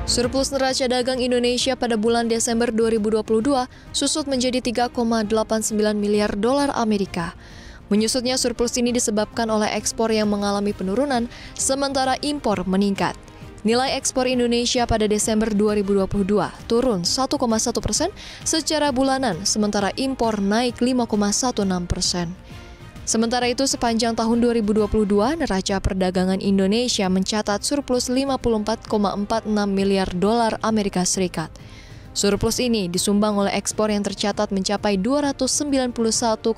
Surplus neraca dagang Indonesia pada bulan Desember 2022 susut menjadi 3,89 miliar dolar Amerika. Menyusutnya surplus ini disebabkan oleh ekspor yang mengalami penurunan, sementara impor meningkat. Nilai ekspor Indonesia pada Desember 2022 turun 1,1% secara bulanan, sementara impor naik 5,16%. Sementara itu, sepanjang tahun 2022, neraca perdagangan Indonesia mencatat surplus 54,46 miliar dolar Amerika Serikat. Surplus ini disumbang oleh ekspor yang tercatat mencapai 291,98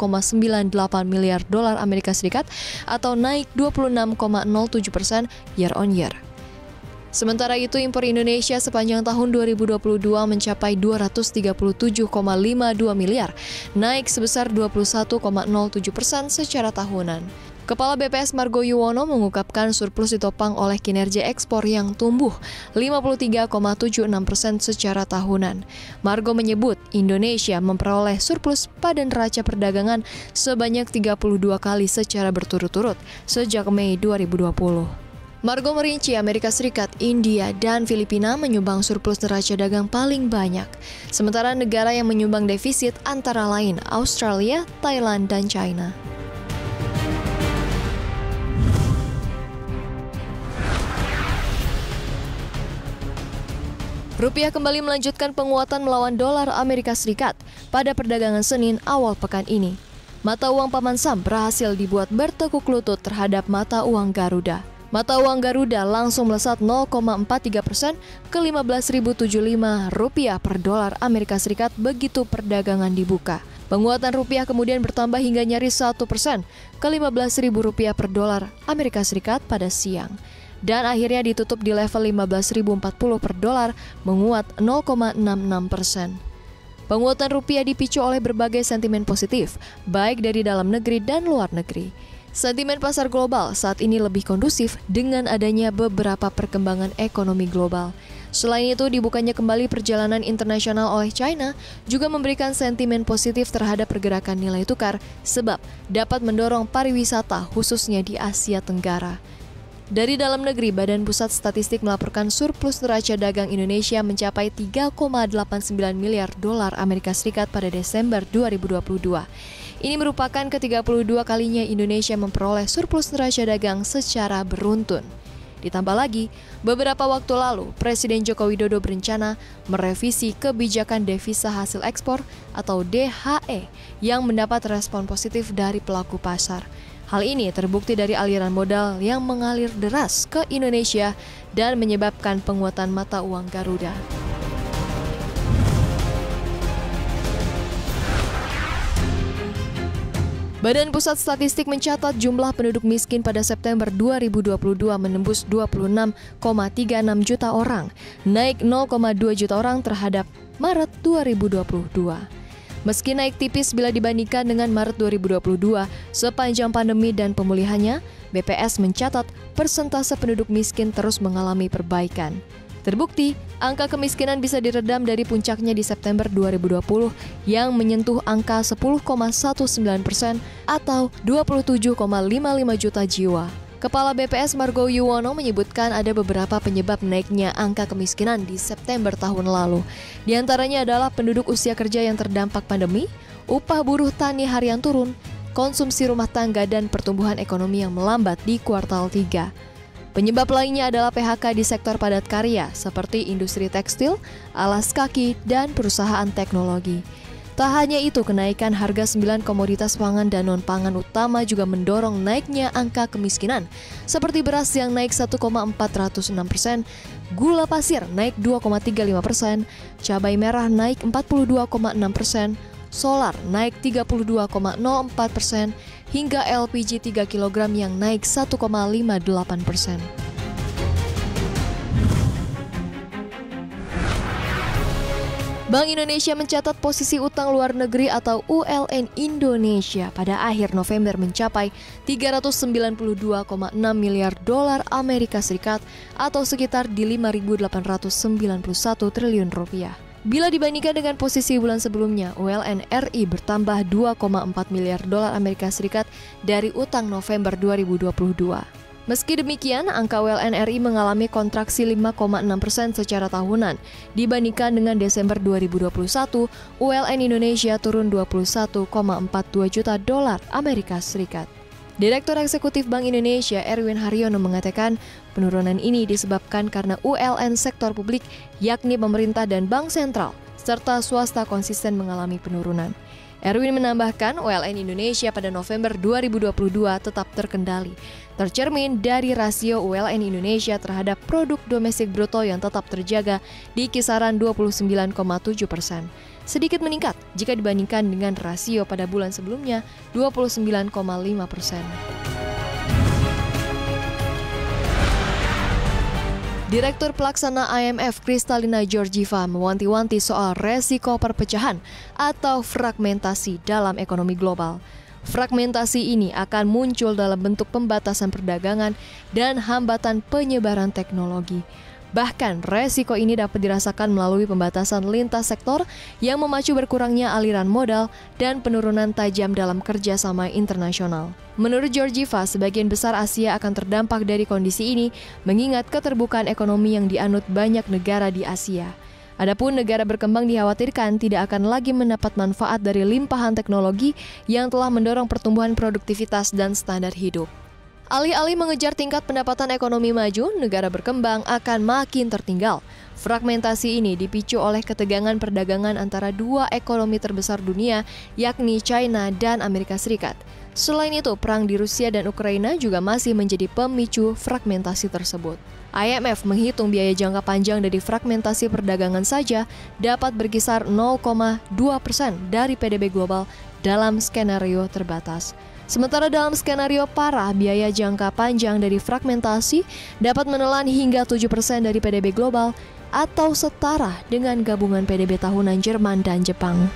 miliar dolar Amerika Serikat atau naik 26,07% year on year. Sementara itu, impor Indonesia sepanjang tahun 2022 mencapai 237,52 miliar, naik sebesar 21,07% secara tahunan. Kepala BPS Margo Yuwono mengungkapkan surplus ditopang oleh kinerja ekspor yang tumbuh 53,76% secara tahunan. Margo menyebut Indonesia memperoleh surplus pada neraca perdagangan sebanyak 32 kali secara berturut-turut sejak Mei 2020. Margo merinci Amerika Serikat, India, dan Filipina menyumbang surplus neraca dagang paling banyak. Sementara negara yang menyumbang defisit antara lain Australia, Thailand, dan China. Rupiah kembali melanjutkan penguatan melawan dolar Amerika Serikat pada perdagangan Senin awal pekan ini. Mata uang Paman Sam berhasil dibuat bertekuk lutut terhadap mata uang Garuda. Mata uang Garuda langsung melesat 0,43% ke Rp15.075 per dolar Amerika Serikat begitu perdagangan dibuka. Penguatan rupiah kemudian bertambah hingga nyaris 1% ke Rp15.000 per dolar Amerika Serikat pada siang. Dan akhirnya ditutup di level Rp15.040 per dolar, menguat 0,66%. Penguatan rupiah dipicu oleh berbagai sentimen positif, baik dari dalam negeri dan luar negeri. Sentimen pasar global saat ini lebih kondusif dengan adanya beberapa perkembangan ekonomi global. Selain itu, dibukanya kembali perjalanan internasional oleh China juga memberikan sentimen positif terhadap pergerakan nilai tukar sebab dapat mendorong pariwisata khususnya di Asia Tenggara. Dari dalam negeri, Badan Pusat Statistik melaporkan surplus neraca dagang Indonesia mencapai 3,89 miliar dolar Amerika Serikat pada Desember 2022. Ini merupakan ke-32 kalinya Indonesia memperoleh surplus neraca dagang secara beruntun. Ditambah lagi, beberapa waktu lalu, Presiden Joko Widodo berencana merevisi kebijakan devisa hasil ekspor atau DHE yang mendapat respon positif dari pelaku pasar. Hal ini terbukti dari aliran modal yang mengalir deras ke Indonesia dan menyebabkan penguatan mata uang Garuda. Badan Pusat Statistik mencatat jumlah penduduk miskin pada September 2022 menembus 26,36 juta orang, naik 0,2 juta orang terhadap Maret 2022. Meski naik tipis bila dibandingkan dengan Maret 2022, sepanjang pandemi dan pemulihannya, BPS mencatat persentase penduduk miskin terus mengalami perbaikan. Terbukti, angka kemiskinan bisa diredam dari puncaknya di September 2020 yang menyentuh angka 10,19% atau 27,55 juta jiwa. Kepala BPS Margo Yuwono menyebutkan ada beberapa penyebab naiknya angka kemiskinan di September tahun lalu. Di antaranya adalah penduduk usia kerja yang terdampak pandemi, upah buruh tani harian turun, konsumsi rumah tangga, dan pertumbuhan ekonomi yang melambat di kuartal 3. Penyebab lainnya adalah PHK di sektor padat karya seperti industri tekstil, alas kaki, dan perusahaan teknologi. Tak hanya itu, kenaikan harga 9 komoditas pangan dan non-pangan utama juga mendorong naiknya angka kemiskinan, seperti beras yang naik 1,406%, gula pasir naik 2,35%, cabai merah naik 42,6%, solar naik 32,04%, hingga LPG 3 kg yang naik 1,58%. Bank Indonesia mencatat posisi utang luar negeri atau ULN Indonesia pada akhir November mencapai 392,6 miliar dolar Amerika Serikat atau sekitar di 5.891 triliun rupiah. Bila dibandingkan dengan posisi bulan sebelumnya, ULN RI bertambah 2,4 miliar dolar Amerika Serikat dari utang November 2022. Meski demikian, angka ULN RI mengalami kontraksi 5,6% secara tahunan. Dibandingkan dengan Desember 2021, ULN Indonesia turun 21,42 juta dolar Amerika Serikat. Direktur Eksekutif Bank Indonesia Erwin Haryono mengatakan penurunan ini disebabkan karena ULN sektor publik, yakni pemerintah dan bank sentral, serta swasta konsisten mengalami penurunan. Erwin menambahkan ULN Indonesia pada November 2022 tetap terkendali, tercermin dari rasio ULN Indonesia terhadap produk domestik bruto yang tetap terjaga di kisaran 29,7%. Sedikit meningkat jika dibandingkan dengan rasio pada bulan sebelumnya 29,5%. Direktur Pelaksana IMF Kristalina Georgieva mewanti-wanti soal resiko perpecahan atau fragmentasi dalam ekonomi global. Fragmentasi ini akan muncul dalam bentuk pembatasan perdagangan dan hambatan penyebaran teknologi. Bahkan resiko ini dapat dirasakan melalui pembatasan lintas sektor yang memacu berkurangnya aliran modal dan penurunan tajam dalam kerjasama internasional. Menurut Georgieva, sebagian besar Asia akan terdampak dari kondisi ini, mengingat keterbukaan ekonomi yang dianut banyak negara di Asia. Adapun negara berkembang dikhawatirkan tidak akan lagi mendapat manfaat dari limpahan teknologi yang telah mendorong pertumbuhan produktivitas dan standar hidup. Alih-alih mengejar tingkat pendapatan ekonomi maju, negara berkembang akan makin tertinggal. Fragmentasi ini dipicu oleh ketegangan perdagangan antara dua ekonomi terbesar dunia, yakni China dan Amerika Serikat. Selain itu, perang di Rusia dan Ukraina juga masih menjadi pemicu fragmentasi tersebut. IMF menghitung biaya jangka panjang dari fragmentasi perdagangan saja dapat berkisar 0,2% dari PDB global dalam skenario terbatas. Sementara dalam skenario parah, biaya jangka panjang dari fragmentasi dapat menelan hingga 7% dari PDB global atau setara dengan gabungan PDB tahunan Jerman dan Jepang.